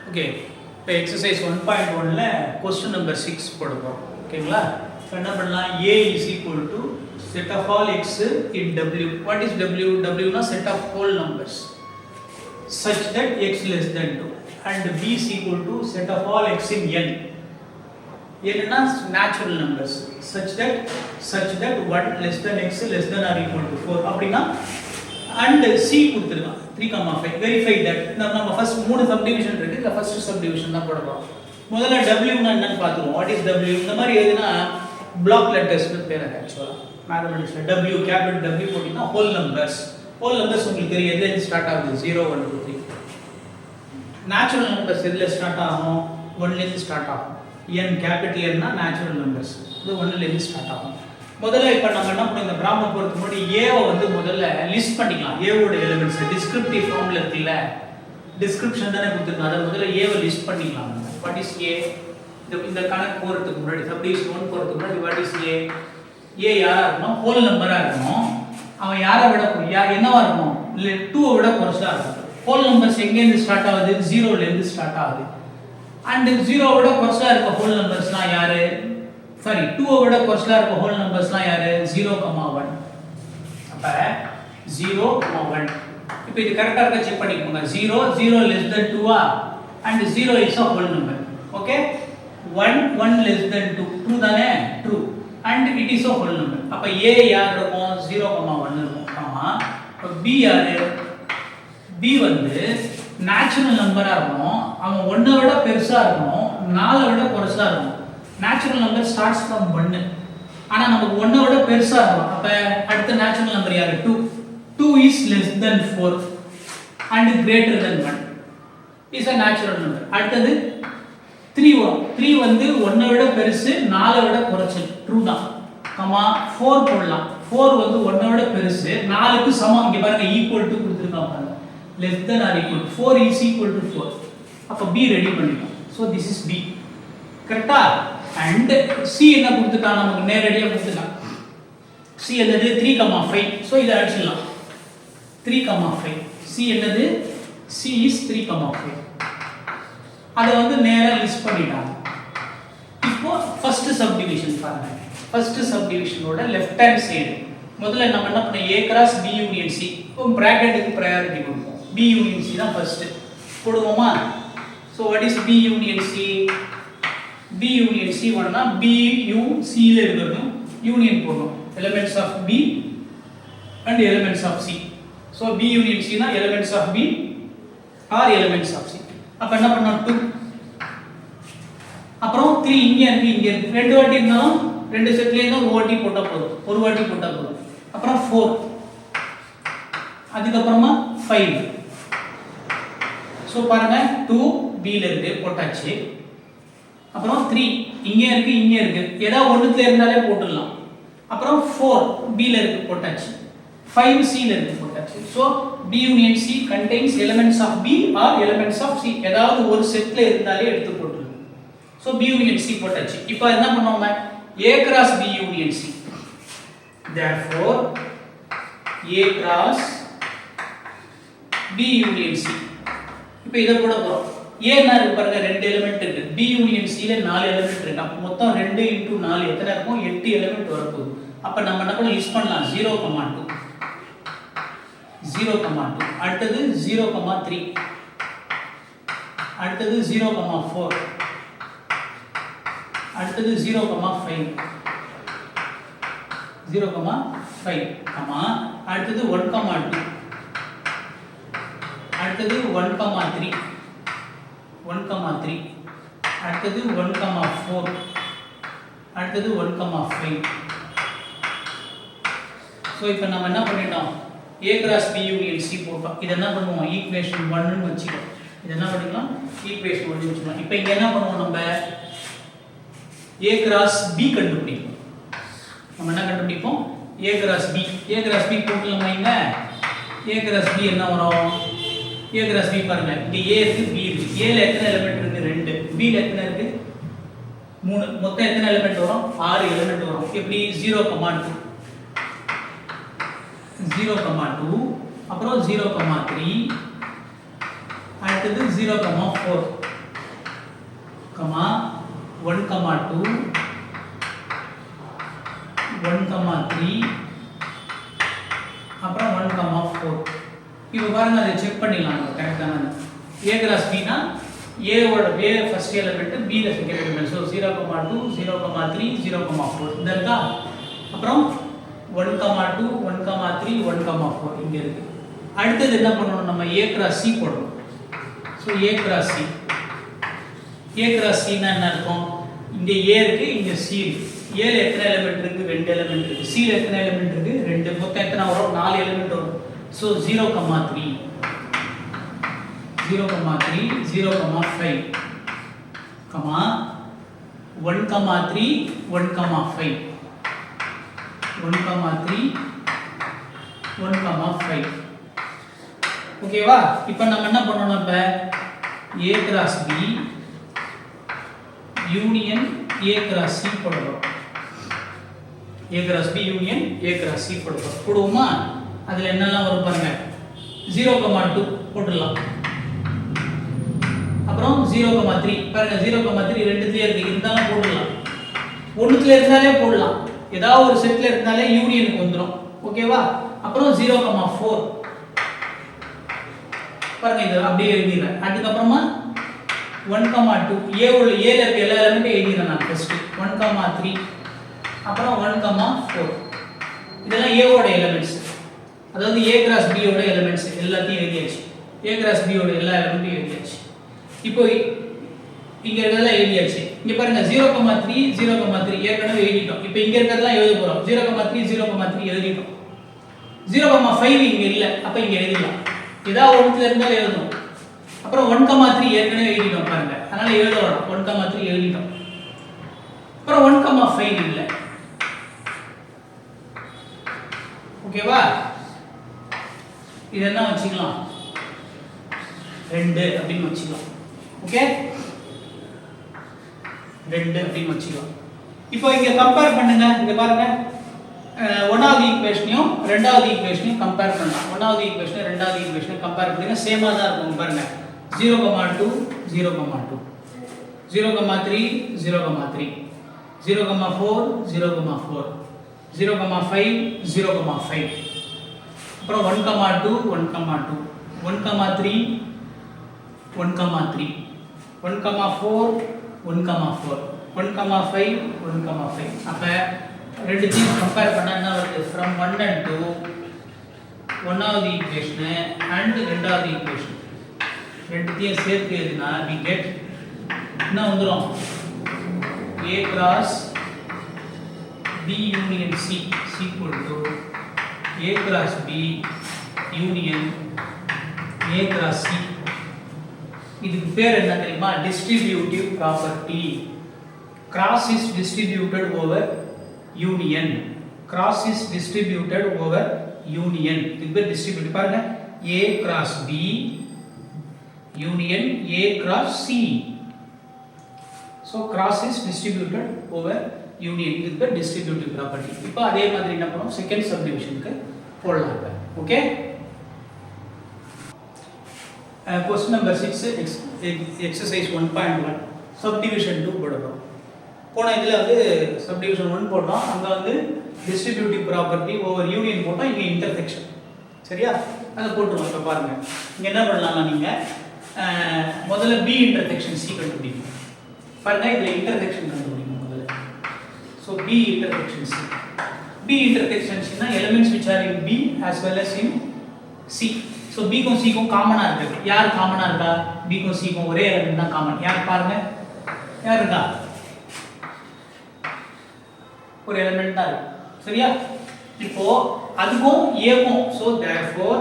Okay, இப்போ exercise 1.1ல question number 6 போடுவோம். ஓகேங்களா? இப்போ என்ன பண்ணலாம்? A is equal to set of all x in W. What is W? W na set of whole numbers such that x less than 2 and B is equal to set of all x in N. N na natural numbers such that 1 less than x less than or equal to 4 அப்படினா and C கொடுத்திருக்கான் 3,5 verify that. நம்ம first மூணு subdivision இருக்கு. இந்த first subdivision தான் போடுறோம். முதல்ல W னா என்னன்னு பாத்துருவோம். What is W? இந்த மாதிரி எதுனா பிளாக் லெட்டர்ஸ் பேர் ஆக்சுவலா மேத்தமெட்டிக்ஸ்ல W கேபிட்டல் W போட்டீங்கன்னா ஹோல் நம்பர்ஸ் உங்களுக்கு தெரியும் எதுல இருந்து ஸ்டார்ட் ஆகுது? 0 1 2 3. நேச்சுரல் நம்பர்ஸ் எதுல ஸ்டார்ட் ஆகும்? 1 ல இருந்து ஸ்டார்ட் ஆகும். n கேபிட்டல் n னா நேச்சுரல் நம்பர்ஸ். இது 1 ல இருந்து ஸ்டார்ட் ஆகும். முதல்ல இப்ப நம்ம என்ன பண்ணோம்? இந்த ப்ராப்ளம் போறதுக்கு முன்னாடி a வை வந்து முதல்ல லிஸ்ட் பண்ணிக்கலாம். a ஓட எலிமெண்ட்ஸ் டிஸ்கிரிப்டிவ் ஃபார்ம்ல இருக்குல்ல, டிஸ்கிரிப்ஷன் தானே கொடுத்திருக்காங்க. அத முதல்ல a வை லிஸ்ட் பண்ணிக்கலாம். What is a? இந்த கணக்கு போறதுக்கு முன்னாடி சப்டிவிஷன் 1 போறதுக்கு முன்னாடி வாட் இஸ் a? a யாரா இருக்கணும்? ஹோல் நம்பரா இருக்கணும். அவன் யாரை விட என்னவா இருக்கணும்? 2 விட குறைச்சா இருக்கணும். ஹோல் நம்பர்ஸ் எங்க இருந்து ஸ்டார்ட் ஆகுது? 0 ல இருந்து ஸ்டார்ட் ஆகுது. and 0 விட குறைச்சா இருக்க ஹோல் நம்பர்ஸ்லாம் யாரு? சாரி 2 விட குறைச்சா இருக்க ஹோல் நம்பர்ஸ்லாம் யாரு? 0, 1. அப்ப 0, 1. இப்போ இது கரெக்ட்டா இருக்கா செக் பண்ணிக்கோங்க. 0 less than 2 and 0 is a whole number. Okay? 1 less than 2 true தானே? true and it is a whole number. அப்ப a யார் இருக்கும்? 0, 1 இருக்கும். ஆமா. அப்ப b யாரு? b வந்து நேச்சுரல் நம்பரா இருக்கணும். அவன் 1 விட பெருசா இருக்கணும், 4 விட குறைச்சா இருக்கணும். Natural number starts from 1. ஆனா நமக்கு 1 விட பெருசா இருக்கணும். அப்ப அடுத்த நேச்சுரல் நம்பர் யாரு? 2. 2 is less than 4 and greater than 1 is a natural number. அடுத்தது 3 வரும். 3 வந்து 1 விட பெருசு, 4 விட குறைச்சல். ட்ரூ தான். கமா 4 போடலாம். 4 வந்து 1 விட பெருசு, 4 க்கு சமம். இங்க பாருங்க ஈக்குவல் டு கொடுத்திருக்காங்க பாருங்க. less than or equal to 4 is equal to 4. அப்ப b ரெடி பண்ணிட்டோம். so this is b. கரெக்ட்டா? and c என்ன கொடுத்துட்டான்? நமக்கு நேரடியா கொடுத்துட்டான். c என்னது? 3,5. so இத அடிச்சிடலாம். 3,5. c என்னது? c is 3,5. அத வந்து நேரா லிஸ்ட் பண்ணிட்டாங்க. இப்போ ஃபர்ஸ்ட் சப்டிவிஷன் பாருங்க. ஃபர்ஸ்ட் சப்டிவிஷனோட லெஃப்ட் ஹேண்ட் சைடு முதல்ல நம்ம என்ன பண்ணோம்? a cross b union c. இப்போ பிராக்கெட்டுக்கு பிரையாரிட்டி கொடுப்போம். b union c தான் ஃபர்ஸ்ட் போடுவோமா? so what is b union c? b union c வரனா b u c ல இருக்கணும். யூனியன் போடணும். elements of b and elements of c. so b union c னா elements of b or elements of c. அப்ப என்ன பண்ணோம்? 2. அப்புறம் 3 இங்க இருக்கு. ரெண்டு வாட்டி இருந்தாலும் ரெண்டு செட்ல இருந்து ஒரு வாட்டி போட்டா போதும். அப்புறம் 4. அதுக்கு அப்புறமா 5. சோ பாருங்க 2 b ல இருக்கு போட்டாச்சு. அப்புறம் 3 இங்க இருக்கு. ஏதாவது ஒண்ணுல இருந்தாலே போட்டுடலாம். அப்புறம் 4 b ல இருக்கு போட்டாச்சு. 5 c ல இருக்கு போட்டாச்சு. so b union c contains elements of b or elements of c. ஏதாவது ஒரு செட்ல இருந்தாலே எடுத்து போட்டுடலாம். so b union c போட்டாச்சு. இப்போ என்ன பண்ணுவோம்? a cross b union c. therefore a cross b union c. இப்போ இத போட போறோம். a என்ன இருக்கு பாருங்க, ரெண்டு எலிமெண்ட் இருக்கு. b union c ல 4 எலிமெண்ட் இருக்கு. அப்ப மொத்தம் 2 * 4 எத்தனை இருக்கும்? 8 எலிமெண்ட் வரப்போகுது. அப்ப நம்ம என்ன பண்ண லிஸ்ட் பண்ணலாம்? 0,2 0,2. அடுத்தது 0,3. அடுத்தது 0,4. அடுத்தது 0,5 0,5. ஆமா. அடுத்தது 1,2. அடுத்தது 1,3. 1,3. அடுத்தது 1,4. அடுத்தது 1,5. சோ இப்போ நம்ம என்ன பண்ணிட்டோம்? a cross b union c போட்டோம். இத என்ன பண்ணுவோம்? ஈக்குவேஷன் 1 ன்னு வெச்சிக்கலாம். இத என்ன பண்ணிக்கலாம்? ஈக்குவேஷன் 1 ன்னு வெச்சிக்கலாம். இப்போ இங்க என்ன பண்ணுவோம்? நம்ம a cross b கண்டுபிடிப்போம். நம்ம என்ன கண்டுபிடிப்போம்? a cross b போடலாமா? இங்க a cross b என்ன வரும்? a cross b பாருங்க. இங்க a இருக்கு, b இருக்கு. a ல எத்தனை எலிமெண்ட் இருக்கு? 2. b ல எத்தனை இருக்கு? 3. மொத்தம் எத்தனை எலிமெண்ட் வரும்? 6 எலிமெண்ட் வரும். எப்படி? 0,2 அப்புறம் 0,3 அடுத்தது 0,4 கமா 1 கமா 2 1 கமா 3 அப்புறம் 1 கமா 4. இப்போ பாருங்க அதை செக் பண்ணிடலாம் நம்ம கரெக்டான a கிராஸ் b னா a ஓட a ஃபர்ஸ்ட் எலிமெண்ட் b ல செகண்ட் எலிமெண்ட். ஸோ 0,2 0,3 0,4 இந்த இருக்கா. அப்புறம் 1,2 1,3 1,4 இங்க இருக்கு. அடுத்தது என்ன பண்ணணும், நம்ம a கிராஸ் c போடணும். ஸோ a கிராஸ் c னா என்ன அர்த்தம், இங்க a இருக்கு இங்க c இருக்கு. a ல எத்தனை எலிமெண்ட் இருக்கு, 2 எலிமெண்ட் இருக்கு. c ல எத்தனை எலிமெண்ட் இருக்கு, 2. மொத்தம் எத்தனை வரும், 4 எலிமெண்ட் வரும். So 0,3 0,3 0,5 comma 1,3 1,5 1,3 1,5. ஓகேவா. இப்போ நம்ம என்ன பண்ணணும், இப்ப a cross b union a cross c போடுறோம். a cross b union a cross c போடுவோமா. அதுல என்னெல்லாம் வரும் பாருங்க, 0,2 போட்டுடலாம். அப்புறம் 0,3 பாருங்க, 0,3 ரெண்டுத்துலயே இருக்கு, இருந்தாலும் போடலாம். ஒண்ணுத்துல இருந்தாலே போடலாம், ஏதாவது ஒரு செட்ல இருந்தாலே யூனியனுக்கு வந்துரும். ஓகேவா. அப்புறம் 0,4 பாருங்க, இது அப்படியே எழுதிறேன். அதுக்கு அப்புறமா 1,2 a ல இருக்க எல்லா எலிமெண்ட்டும் எழுதிறேன் நான் ஃபர்ஸ்ட். 1,3 அப்புறம் 1,4 இதெல்லாம் a ஓட எலிமெண்ட்ஸ், அதாவது a கிராஸ் b ஓட எலிமெண்ட்ஸ் எல்லாத்தையும் எழுதியாச்சு. a கிராஸ் b ஓட எல்லா எலிமெண்ட்டையும் எழுதியாச்சு. இப்போ இங்க இருக்கிறதெல்லாம் எழுதியாச்சு. இங்க பாருங்க 0,3 0,3 ஏற்கனவே எழுதிட்டோம். இப்போ இங்க இருக்கிறதெல்லாம் எழுத போறோம். 0,3 0,3 எழுதிட்டோம். 0,5 இங்க இல்ல, அப்ப இங்க எழுதிடலாம். ஏதாவது ஒண்ணுல இருந்தாலும் எழுதணும். அப்புறம் 1,3 ஏற்கனவே எழுதிட்டோம் பாருங்க, அதனால எழுத வேண்டாம். 1,3 எழுதிட்டோம். அப்புறம் 1,5 இல்ல. ஓகேவா. இது என்ன வச்சுக்கலாம், 2 அப்படின்னு வச்சுக்கலாம். ஓகே, 2 அப்படின்னு வச்சுக்கலாம். இப்போ இங்க கம்பேர் பண்ணுங்க. இங்க பாருங்க, 1வது ஈக்குவேஷனையும் 2வது ஈக்குவேஷனையும் கம்பேர் பண்ணலாம். 1வது ஈக்குவேஷனை 2வது ஈக்குவேஷனை கம்பேர் பண்ணுங்க, சேமா தான் இருக்கும். பாருங்க 0,2 0,2 0,3 0,3 0,4 0,4 0,5 0,5 அப்புறம் 1,2 1,2 1,3 1,3 1,4 1,4 1,5 1,5. அப்ப ரெண்டுத்தையும் கம்பேர் பண்ணா என்ன வருது, from 1 and 2 1வது ஈக்குவேஷன் and 2வது ஈக்குவேஷன் ரெண்டுத்தையும் சேர்த்து எழுதினா we get என்ன வந்துரும், a cross b union c is equal to a cross b union a cross c. இதுக்கு பேர் என்ன தெரியுமா, distributive property. Cross is distributed over union. Cross is distributed over union. இதுக்கு பேர் distributive. பாருங்க, a cross b union a cross c. So cross is distributed over union. இதுக்கு பேர் distributive property. இப்போ அதே மாதிரி என்ன பண்ணுவோம், செகண்ட் சப்டிவிஷனுக்கு போடலாம். Okay. Question number 6 exercise 1.1 subdivision 2 போடுறோம். போன இதுல வந்து subdivision 1 போடுறோம், அங்க வந்து distributive property over union போட்டோம், இங்க intersection. சரியா, அத போட்டுறோம். இப்ப பாருங்க, இங்க என்ன பண்ணலாம்னா நீங்க முதல்ல b intersection c கண்டுபிடிங்க. பாருங்க, இதுல intersection கண்டுபிடிங்க முதல்ல. So b intersection c. b intersection c னா elements which are in b as well as in c. So b க்கும் c க்கும் காமனா இருக்கு. யார் காமனா இருக்கா, b க்கும் c க்கும் ஒரே எலிமெண்ட் தான் காமன். யார் பாருங்க, யார் இருக்கா, ஒரு எலிமெண்ட் தான் இருக்கு. சரியா, இப்போ அதுக்கும் a க்கும், so therefore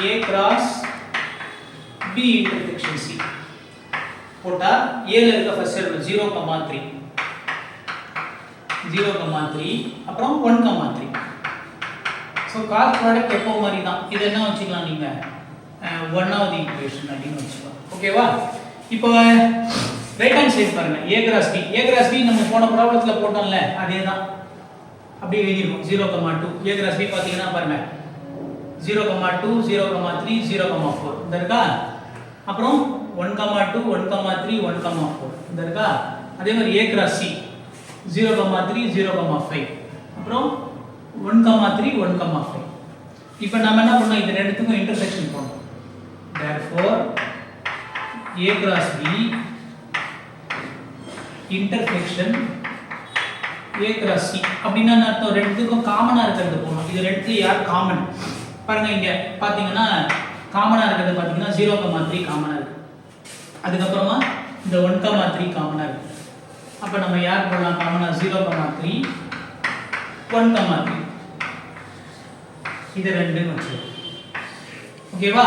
a cross b intersection c போட்டா a ல இருக்க ஃபர்ஸ்ட் எலிமெண்ட் 0,3 0,3 அப்புறம் 1,3. So cross product எப்போ மாதிரி தான். இது என்ன வச்சுக்கலாம் நீங்க, 1வது ஈக்குவேஷன் அப்படின்னு வச்சுக்கலாம். ஓகேவா. இப்போ ரைட் ஹேண்ட் சைடு பாருங்க, a cross b. a cross b நம்ம போன ப்ராப்ளத்துல போட்டோம்ல, அதே தான் அப்படியே எழுதிருக்கோம். 0,2 a கிராஸ் b பாத்தீங்கன்னா பாருங்க 0,2 0,3 0,4 இந்த இருக்கா. அப்புறம் 1, 2, 1, 3, 1, 4 இந்த இருக்கா. அதே மாதிரி A cross C 0, 3, 0, 5 அப்புறம் 1, 3, 1, 5. இப்போ நாம என்ன பண்ணோம், இது ரெண்டுத்துக்கும் இன்டர்செக்ஷன் பண்ணோம். therefore A cross B intersection A cross C அப்படினா என்ன அர்த்தம், ரெண்டுத்துக்கும் காமனா இருக்கிறது போணும். இது ரெண்டு யார் காமன் பாருங்க, இங்க பாத்தீங்கன்னா காமனா இருக்கிறது பாத்தீங்கன்னா 0, 3 காமனா இருக்கு. அதுக்கு அப்புறமா இந்த 1, 3 காமனா இருக்கு. அப்ப நம்ம யார் போடலாம் காமனா 0, 3 1, 3 இது ரெண்டுன்னு வச்சுக்கலாம். ஓகேவா?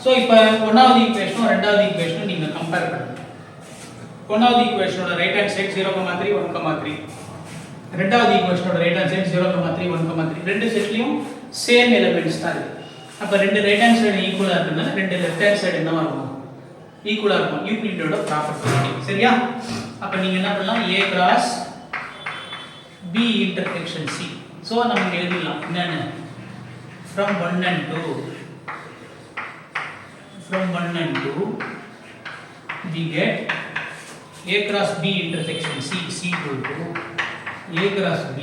சோ இப்போ ஒன்னாவது ஈக்குவேஷனும் ரெண்டாவது ஈக்குவேஷனும் நீங்க கம்பேர் பண்ணுங்க. ஒன்னாவது ஈக்குவேஷனோட ரைட் ஹேண்ட் சைடு 0, 3 1, 3. ரெண்டாவது ஈக்குவேஷனோட ரைட் ஹேண்ட் சைடு 0, 3 1, 3. ரெண்டு செட்லயும் சேம் எலிமெண்ட்ஸ் தான் இருக்கு. அப்ப ரெண்டு ரைட் ஹேண்ட் சைடு ஈக்குவலா இருக்குன்னா ரெண்டு லெஃப்ட் ஹேண்ட் சைடு என்னவா இருக்கும், ஈக்குவலா இருக்கும். யூக்ளிடோட ப்ராப்பர்ட்டி. சரியா? அப்ப நீங்க என்ன பண்ணலாம், A cross B intersection C. So நம்ம எழுதிடலாம் என்னன்னு, from 1 and 2 we get A cross B intersection C is equal to A cross B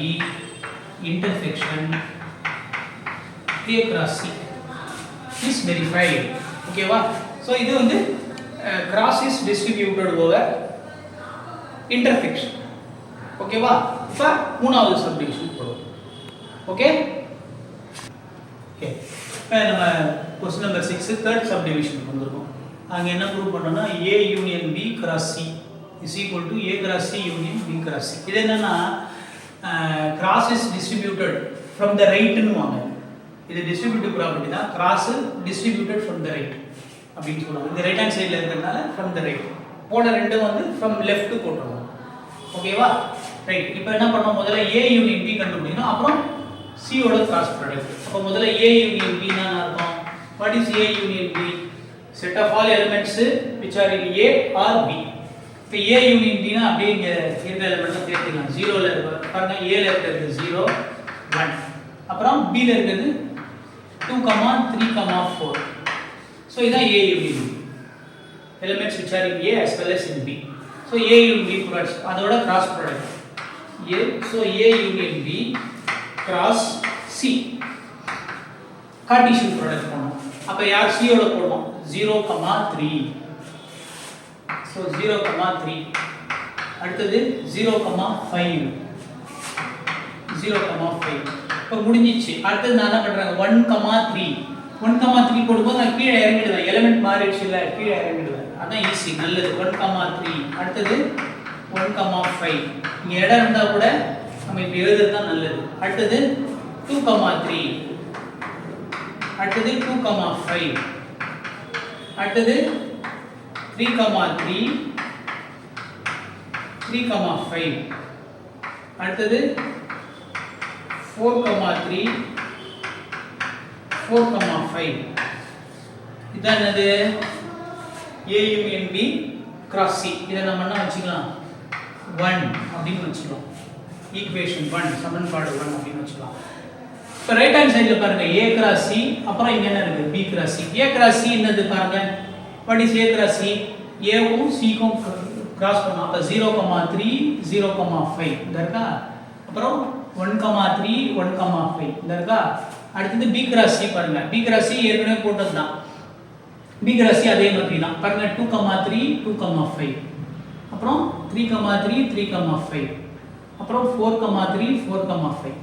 intersection A cross C is verified. Okay வா? so இது வந்து cross is distributed over intersection. okay வா? இப்ப மூணாவது subdivision போறோம். ஓகே ஓகே இப்போ நம்ம question number 6 third subdivision வந்திருக்கோம். அங்க என்ன ப்ரூவ் பண்ணனும்னா A union B cross C is equal to A cross C union B cross C. இது என்னன்னா cross is distributed from the right னு வாங்க. இது டிஸ்ட்ரிபியூட்டிவ் ப்ராப்பர்ட்டி தான். cross distributed from the right அப்படினு சொல்றாங்க. இந்த ரைட் ஹேண்ட் சைடுல இருக்கறனால from the right. போன ரெண்டு வந்து from left போட்டுறோம். ஓகேவா? ரைட். இப்போ என்ன பண்ணோம், முதல்ல A union B கண்டுபிடிக்கணும். அப்புறம் C ஓட கிராஸ் ப்ராடக்ட். அப்ப முதல்ல A union B னா அர்த்தம், what is A union B? set of all elements which are in A or B. இப்போ A union B னா அப்படியே இங்க இருக்க எலிமெண்ட்ஸ் சேர்த்துக்கலாம். 0 ல இருக்கு பாருங்க, A ல இருக்குது 0 1, அப்புறம் B ல இருக்குது 2, 3, 4. so இதான் A union B, elements which are in A as well as in B. so A union B products அதோட cross product A. so A union B cross C Cartesian product பண்ணோம். அப்ப யார் C ஓட போடுவோம் 0, 3. so 0, 3. அடுத்தது 0, 5. 0, 5. இப்ப முடிஞ்சிச்சு. அடுத்து நான் என்ன பண்றேன் 1, 3 போடும்போது நான் கீழே இறங்கிடுவேன். எலிமெண்ட் மாறிடுச்சு இல்ல, கீழே இறங்கிடுவேன். அதான் ஈஸி, நல்லது. 1, 3. அடுத்தது 1, 5. இங்க இடம் இருந்தா கூட நம்ம இப்படி எழுதுறது தான் நல்லது. அடுத்தது 2, 3. அடுத்தது 2, 5. அடுத்தது 3, 5. அடுத்தது 4, 3, 5. இதான் என்னது A union B cross C. இதை நம்ம என்ன வச்சுக்கலாம் 1 அப்படின்னு வச்சுக்கலாம். ஈக்குவேஷன் 1 சமன்பாடு 1 அப்படின்னு வச்சுக்கலாம். இப்போ ரைட் ஹேண்ட் சைடுல பாருங்க A cross C, அப்புறம் இங்க என்ன இருக்கு B cross C. A cross C என்னது பாருங்க, what is A cross C? A வும் C க்கும் கிராஸ் பண்ணோம். அப்ப 0, 3, 0, 5 இந்த இருக்கா. அப்புறம் 1, 3, 1, 5 இந்த இருக்கா. அடுத்து B cross C பாருங்க. B cross C ஏற்கனவே போட்டதுதான். B cross C அதே மாதிரி தான் பாருங்க. 2, 3, 2, 5. அப்புறம் 3, 3, 3, 5. அப்புறம் 4, 3, 4, 5.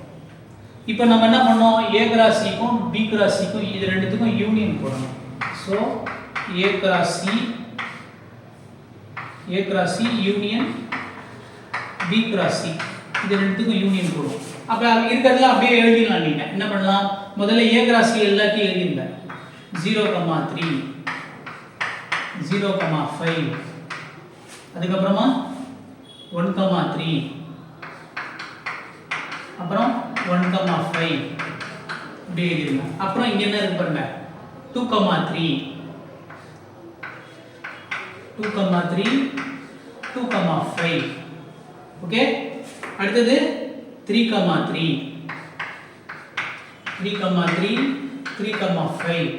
இப்போ நம்ம என்ன பண்ணோம், A cross C க்கும் B cross C க்கும் இது ரெண்டுத்துக்கும் யூனியன் போடணும். So A cross C union B cross C இது ரெண்டுத்துக்கும் யூனியன் போடுவோம். அப்ப இருக்கிறதுல அப்படியே எழுதிடலாம். நீங்க என்ன பண்ணலாம், முதல்ல A cross C எல்லாத்தையும் எழுதிடுங்க. 0, 3, 0, 5. அதுக்கு அப்புறமா 1, 3. அப்புறம் 1, 5 இப்படி எழுதிடுங்க. அப்புறம் இங்க என்ன இருக்கு பாருங்க 2, 3. 2, 3, 2, 5. ஓகே. அடுத்தது 3, 3. 3, 3, 3, 5.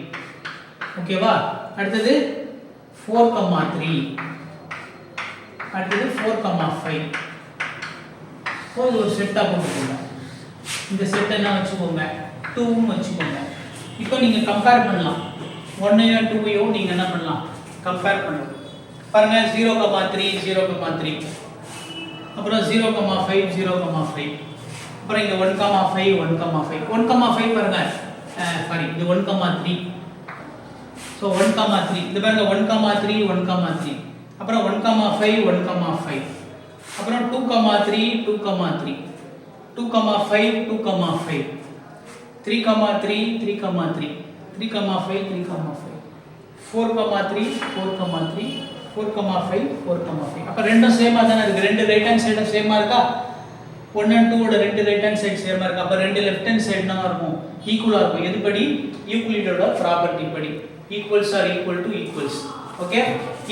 ஓகேவா? அடுத்தது 4,3 அடுத்தது 4,5. ஸோ இது ஒரு செட்டாக போட்டுக்கோங்க. இந்த செட் என்ன வச்சுக்கோங்க, 2ன்னு வச்சுக்கோங்க. இப்போ நீங்கள் கம்பேர் பண்ணலாம், 1ஐயும் 2ஐயும் நீங்கள் என்ன பண்ணலாம், கம்பேர் பண்ணலாம். பாருங்கள் 0,3 0,3, அப்புறம் 0,5 0,5, அப்புறம் இங்கே 1,5 1,5 1,5 பாருங்கள், சாரி இது 1,3. ஸோ 1,3 இது பாருங்க 1,3 1,3, அப்புறம் 1,5 1,5, அப்புறம் 2,3 2,3 2,5 2,5 3,3 3,3 3,5 3,5 4,3 4,3 4,5 4,5. அப்ப ரெண்டும் சேமா தானே இருக்கு, ரெண்டு ரைட் ஹேண்ட் சைடு சேமா இருக்கா, 1 and 2 ஓட ரெண்டு ரைட் ஹேண்ட் சைடு சேமா இருக்கு. அப்ப ரெண்டு லெஃப்ட் ஹேண்ட் சைடு என்ன இருக்கும், ஈக்குவலா இருக்கும். எதுபடி, யூக்ளிடோட ப்ராப்பர்ட்டி படி equals are equal to equals. Okay,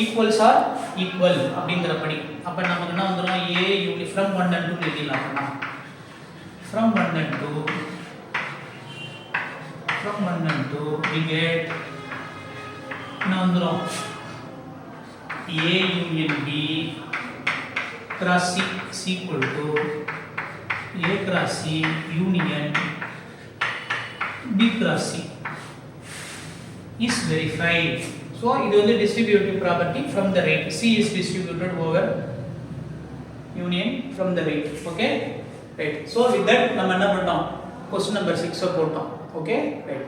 equals are equal அப்படிங்கறபடி. அப்ப நமக்கு என்ன வந்துரும், a யூனிட் from 1 and 2 எழுதிடலாம். From 1 and 2 we get என்ன வந்துரும், a union b cross c is equal to a cross c union b cross c is verified. So இது வந்து distributive property from the right. C is distributed over union from the right. Okay, right. So with that நம்ம என்ன பண்ணோம், question number 6 போட்டோம். Okay, right.